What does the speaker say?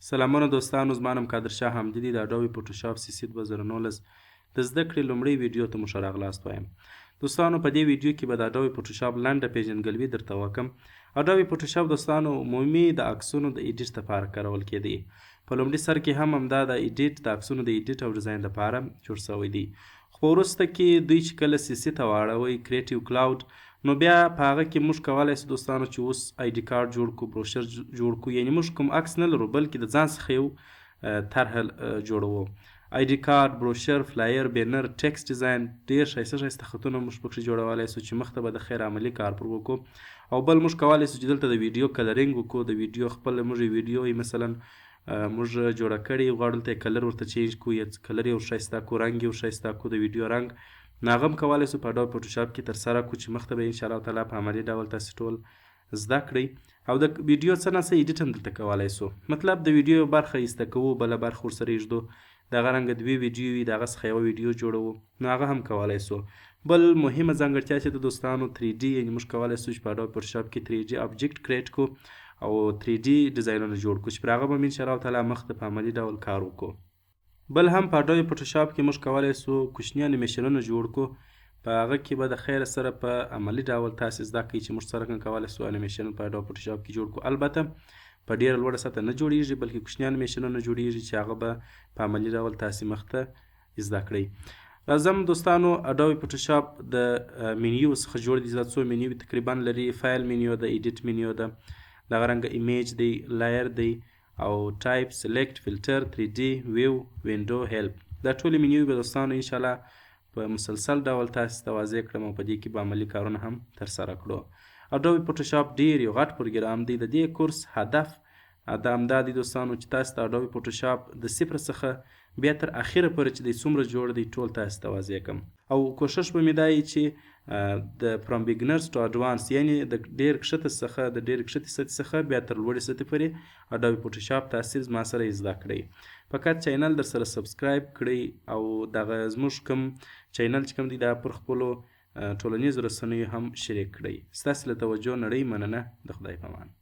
سلامونه دوستانو، زما نوم قادرشاه حمدي دی. د اډوبي فوټوشاپ CC 2019 د زده کړې لومړۍ ویډیو ته مو ښه راغلاست وایم. دوستانو، په دې ویډیو کې به د اډوبي فوټوشاپ لنډه پیژندګلوي درته وکم. اډوبي فوټوشاپ دوستانو عمومي د عکسونو د ایډیټ لپاره کارول کیدی. په لومړي سر کې هم همدا د ایډیټ د عکسونو د ایډیټ او ډیزاین لپاره جوړ شوی دی. خو په وروسته کې دوی چې کله CC ته واړوي کریټیو کلاود، نو بیا په هغه کې موږ کولی سو دوستانو چې اوس ID کارت جوړ کړو، بروشر جوړ کړو، یعنې موږ کوم عکس نه لرو بلکې د ځان څخه یو طرحه جوړوو. ID کارت، بروشر، فلایر، بینر، ټیکسټ ډیزاین، ډېر ښایسته ښایسته خطونه موږ پکې جوړولی سو چې مخته به د خیر عملي کار پر وکړو. او بل موږ کولی سو چې دلته د ویډیو کلرینګ وکړو. د ویډیو خپله موږ ویډیو مثلا موږ جوړه کړې غواړو دلته یې کلر ورته چینج کړو، یا کلر یې ورښایسته کړو، رنګ یې ورښایسته کړو، د ویډیو رنګ نو هغه هم کولی سو په اډوبي فوټوشاپ کې ترسره کړو چې مخته به یې انشاءالله تعالی په عملي ډول تاسې ټول زده کړئ. او د ویډیو څه نه څه ایډیټ هم دلته کولی سو. مطلب د ویډیو یو برخه ایسته کوو، بله برخه ورسره ایږدو، دغه رنګه دوې ویډیو وي، د هغه څخه یوه ویډیو جوړوو، نو هغه هم کولی سو. بل مهمه ځانګړتیا چې د دوستانو 3D، یعنې موږ کولی سو چې په اډوبي فوټوشاپ کې 3D ابجکټ کریټ کړو او 3D ډیزاینونه جوړ کړو چې پر هغه به هم انشاءالله تعالی مخته په عملي ډول کار وکړو. بل هم په اډوبي فوټوشاپ کې موږ کولی سو کوچني انیمیشنونه جوړ کړو. په هغه کې به د خیره سره په عملي ډول تاسې زده کړئ چې موږ څرنګه کولی سو انیمیشن په اډوبي فوټوشاپ کې جوړ کړو. البته په ډېره لوړه سطحه نه جوړیږي بلکې کوچني انیمیشنونه جوړیږي چې هغه به په عملي ډول تاسې مخته زده کړئ. راځم دوستانو، اډوبي فوټوشاپ د منیو څخه جوړ دی. دا څو منیو تقریبا لري. فایل منیو ده، ایډیټ منیو ده، دغه رنګه ایمیج دی، لایر دی، او ټایپ، سلیکټ، فلټر، 3D، ویو، وینډو، هیلپ. دا ټولې منیو به دوستانو انشاءالله په مسلسل ډول تاسې ته واضح کړم او په دې کې به عملي کارونه هم ترسره کړو. اډوبي فوټوشاپ ډېر یو غټ پروګرام دی. د دې کورس هدف د همدا دی دوستانو چې تاسې ته اډوبي فوټوشاپ د صفر څخه بیا تر اخره پورې چې دی څومره جوړ دی ټول تاسې ته واضح کړم. او کوښښ به مې دا وي چې د فرام بګنرز ټو اډوانس، یعنې د ډېر کښته څخه، د ډېرې کښتې سطحې څخه بیا تر لوړې سطحې پورې اډوبي فوټوشاپ تاسې زما سره یې زده کړئ. فقط چینل در سره سبسکرایب کړئ او دغه زموږ کوم چینل چې کوم دی دا پر خپلو ټولنیزو رسنیو هم شریک کړئ. ستاسې له توجه نړۍ مننه. د خدای په امان.